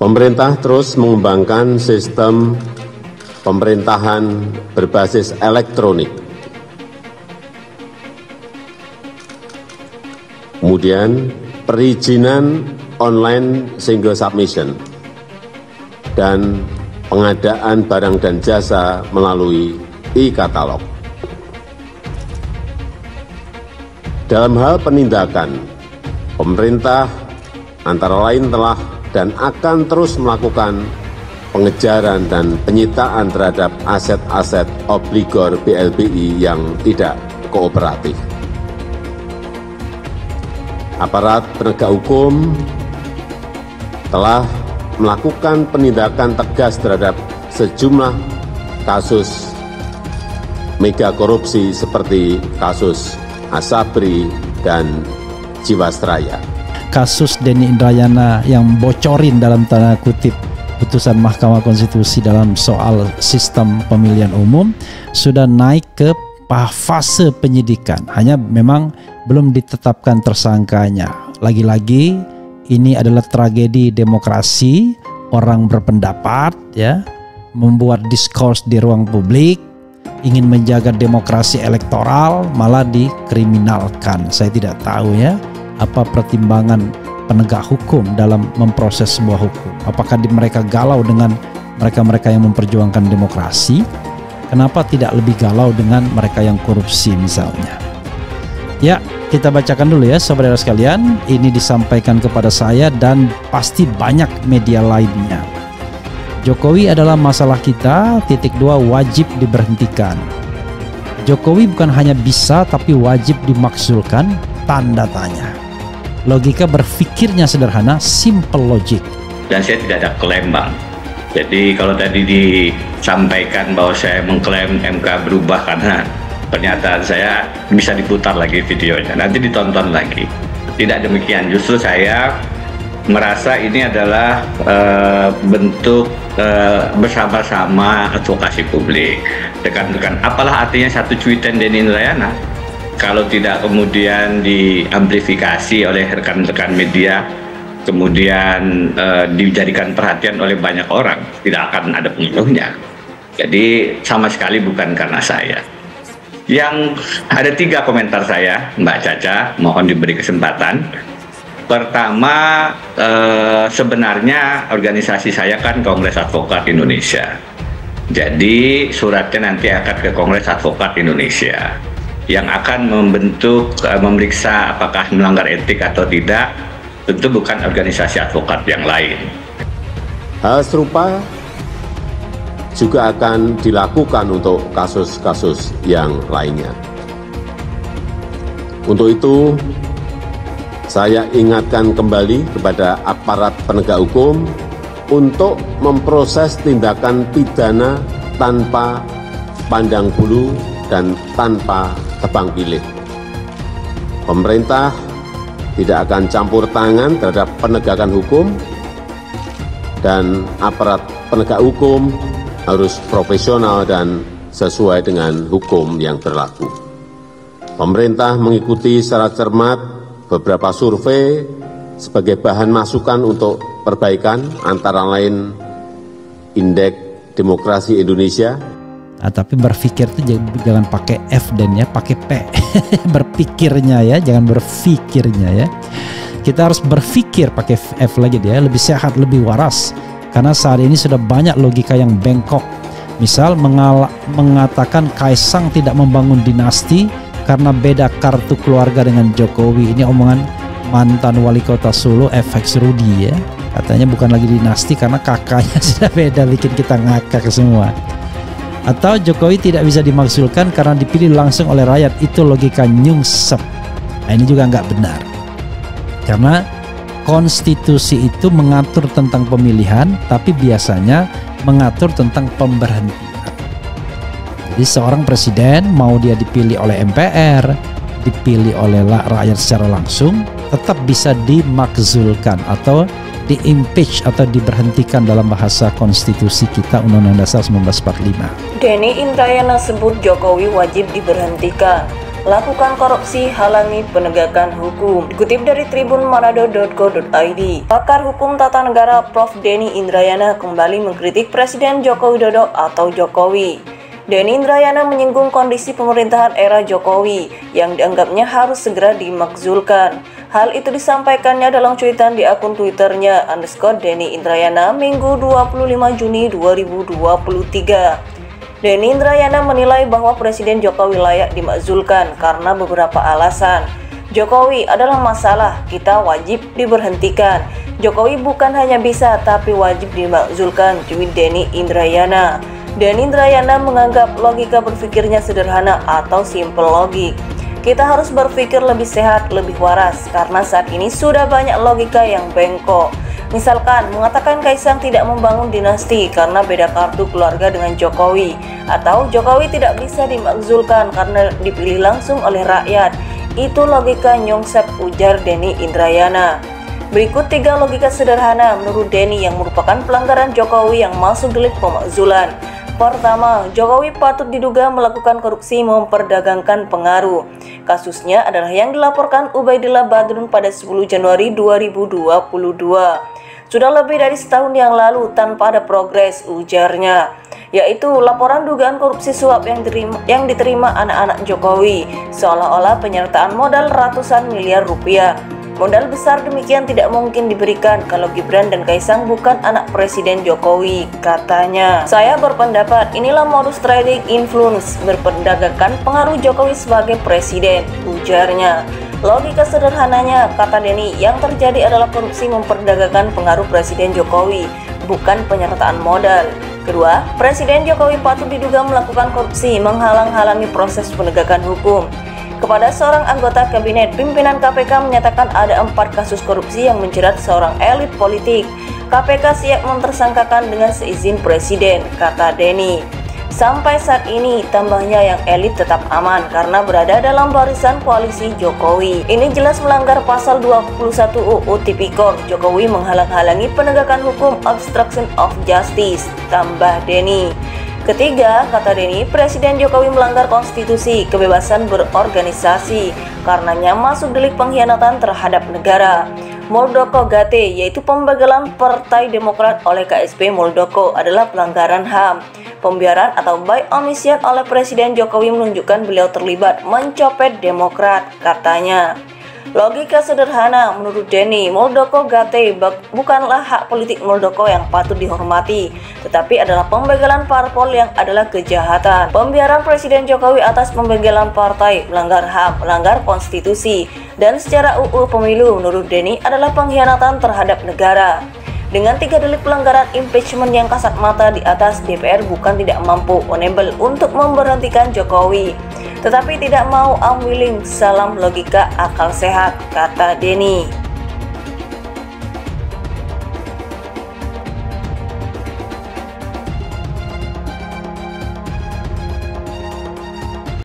Pemerintah terus mengembangkan sistem pemerintahan berbasis elektronik. Kemudian perizinan online single submission dan pengadaan barang dan jasa melalui e-katalog. Dalam hal penindakan, pemerintah antara lain telah dan akan terus melakukan pengejaran dan penyitaan terhadap aset-aset obligor BLBI yang tidak kooperatif. Aparat penegak hukum telah melakukan penindakan tegas terhadap sejumlah kasus mega korupsi seperti kasus Asabri dan Jiwasraya. Kasus Denny Indrayana yang bocorin dalam tanda kutip putusan Mahkamah Konstitusi dalam soal sistem pemilihan umum sudah naik ke fase penyidikan. Hanya memang belum ditetapkan tersangkanya. Lagi-lagi ini adalah tragedi demokrasi, orang berpendapat ya, membuat diskurs di ruang publik, ingin menjaga demokrasi elektoral malah dikriminalkan. Saya tidak tahu ya apa pertimbangan penegak hukum dalam memproses sebuah hukum. Apakah mereka galau dengan mereka-mereka yang memperjuangkan demokrasi? Kenapa tidak lebih galau dengan mereka yang korupsi misalnya? Ya, kita bacakan dulu ya saudara sekalian. Ini disampaikan kepada saya dan pasti banyak media lainnya. Jokowi adalah masalah kita, .2 wajib diberhentikan. Jokowi bukan hanya bisa tapi wajib dimakzulkan, tanda tanya. Logika berpikirnya sederhana, simple logic. Dan saya tidak ada klaim, Bang. Jadi kalau tadi disampaikan bahwa saya mengklaim MK berubah karena pernyataan saya, bisa diputar lagi videonya, nanti ditonton lagi. Tidak demikian, justru saya merasa ini adalah bentuk bersama-sama advokasi publik. Rekan-rekan, apalah artinya satu cuitan Denny Indrayana kalau tidak kemudian diamplifikasi oleh rekan-rekan media, kemudian dijadikan perhatian oleh banyak orang, tidak akan ada pengaruhnya. Jadi sama sekali bukan karena saya. Yang ada 3 komentar saya, Mbak Caca, mohon diberi kesempatan. Pertama, sebenarnya organisasi saya kan Kongres Advokat Indonesia. Jadi suratnya nanti akan ke Kongres Advokat Indonesia yang akan membentuk, memeriksa apakah melanggar etik atau tidak. Tentu bukan organisasi advokat yang lain. Hal serupa juga akan dilakukan untuk kasus-kasus yang lainnya. Untuk itu, saya ingatkan kembali kepada aparat penegak hukum untuk memproses tindakan pidana tanpa pandang bulu dan tanpa tebang pilih. Pemerintah tidak akan campur tangan terhadap penegakan hukum, dan aparat penegak hukum harus profesional dan sesuai dengan hukum yang berlaku. Pemerintah mengikuti secara cermat beberapa survei sebagai bahan masukan untuk perbaikan, antara lain Indeks Demokrasi Indonesia. Tapi berpikir itu jangan pakai F dan ya, pakai P. Berpikirnya ya, jangan berpikirnya ya. Kita harus berpikir pakai F lagi dia, lebih sehat, lebih waras. Karena saat ini sudah banyak logika yang bengkok. Misal mengatakan Kaisang tidak membangun dinasti karena beda kartu keluarga dengan Jokowi. Ini omongan mantan wali kota Solo, FX Rudi ya. Katanya bukan lagi dinasti karena kakaknya sudah beda, bikin kita ngakak semua. Atau Jokowi tidak bisa dimakzulkan karena dipilih langsung oleh rakyat. Itu logika nyungsep. Nah, ini juga nggak benar. Karena konstitusi itu mengatur tentang pemilihan, tapi biasanya mengatur tentang pemberhentian. Jadi seorang presiden mau dia dipilih oleh MPR, dipilih oleh rakyat secara langsung, tetap bisa dimakzulkan atau di-impeach atau diberhentikan dalam bahasa konstitusi kita, Undang-Undang Dasar 1945. Denny Indrayana sebut Jokowi wajib diberhentikan. lakukan korupsi, halangi penegakan hukum. Dikutip dari tribunmanado.co.id, pakar hukum tata negara Prof. Denny Indrayana kembali mengkritik Presiden Joko Widodo atau Jokowi. Denny Indrayana menyinggung kondisi pemerintahan era Jokowi yang dianggapnya harus segera dimakzulkan. Hal itu disampaikannya dalam cuitan di akun Twitternya _Denny Indrayana Minggu 25 Juni 2023. Denny Indrayana menilai bahwa Presiden Jokowi layak dimakzulkan karena beberapa alasan. Jokowi adalah masalah, kita wajib diberhentikan. Jokowi bukan hanya bisa tapi wajib dimakzulkan, cuit Denny Indrayana. Denny Indrayana menganggap logika berpikirnya sederhana atau simple logik. Kita harus berpikir lebih sehat, lebih waras, karena saat ini sudah banyak logika yang bengkok. Misalkan mengatakan Kaisang tidak membangun dinasti karena beda kartu keluarga dengan Jokowi, atau Jokowi tidak bisa dimakzulkan karena dipilih langsung oleh rakyat. Itu logika nyongsep, ujar Denny Indrayana. Berikut 3 logika sederhana menurut Denny yang merupakan pelanggaran Jokowi yang masuk delik pemakzulan. Pertama, Jokowi patut diduga melakukan korupsi memperdagangkan pengaruh. Kasusnya adalah yang dilaporkan Ubaidillah Badrun pada 10 Januari 2022. Sudah lebih dari setahun yang lalu tanpa ada progres, ujarnya, yaitu laporan dugaan korupsi suap yang diterima anak-anak Jokowi, seolah-olah penyertaan modal ratusan miliar rupiah. Modal besar demikian tidak mungkin diberikan kalau Gibran dan Kaisang bukan anak Presiden Jokowi, katanya. Saya berpendapat inilah modus trading influence berperdagangkan pengaruh Jokowi sebagai presiden, ujarnya. Logika sederhananya, kata Denny, yang terjadi adalah korupsi memperdagangkan pengaruh Presiden Jokowi, bukan penyertaan modal. Kedua, Presiden Jokowi patut diduga melakukan korupsi menghalang-halangi proses penegakan hukum. Kepada seorang anggota kabinet, pimpinan KPK menyatakan ada 4 kasus korupsi yang menjerat seorang elit politik. KPK siap mentersangkakan dengan seizin Presiden, kata Denny. Sampai saat ini, tambahnya yang elit tetap aman karena berada dalam barisan koalisi Jokowi. Ini jelas melanggar pasal 21 UU Tipikor. Jokowi menghalang-halangi penegakan hukum, obstruction of justice, tambah Denny. Ketiga, kata Denny, Presiden Jokowi melanggar konstitusi, kebebasan berorganisasi, karenanya masuk delik pengkhianatan terhadap negara. Muldoko Gate, yaitu pembegalan Partai Demokrat oleh KSP Muldoko, adalah pelanggaran HAM. Pembiaran atau by omission oleh Presiden Jokowi menunjukkan beliau terlibat mencopet Demokrat, katanya. Logika sederhana menurut Denny, Muldoko Gate bukanlah hak politik Muldoko yang patut dihormati, tetapi adalah pembegalan parpol yang adalah kejahatan. Pembiaran Presiden Jokowi atas pembegalan partai, melanggar HAM, melanggar konstitusi, dan secara UU Pemilu menurut Denny adalah pengkhianatan terhadap negara. Dengan 3 delik pelanggaran impeachment yang kasat mata di atas, DPR bukan tidak mampu unable untuk memberhentikan Jokowi, tetapi tidak mau unwilling. Salam logika akal sehat, kata Denny.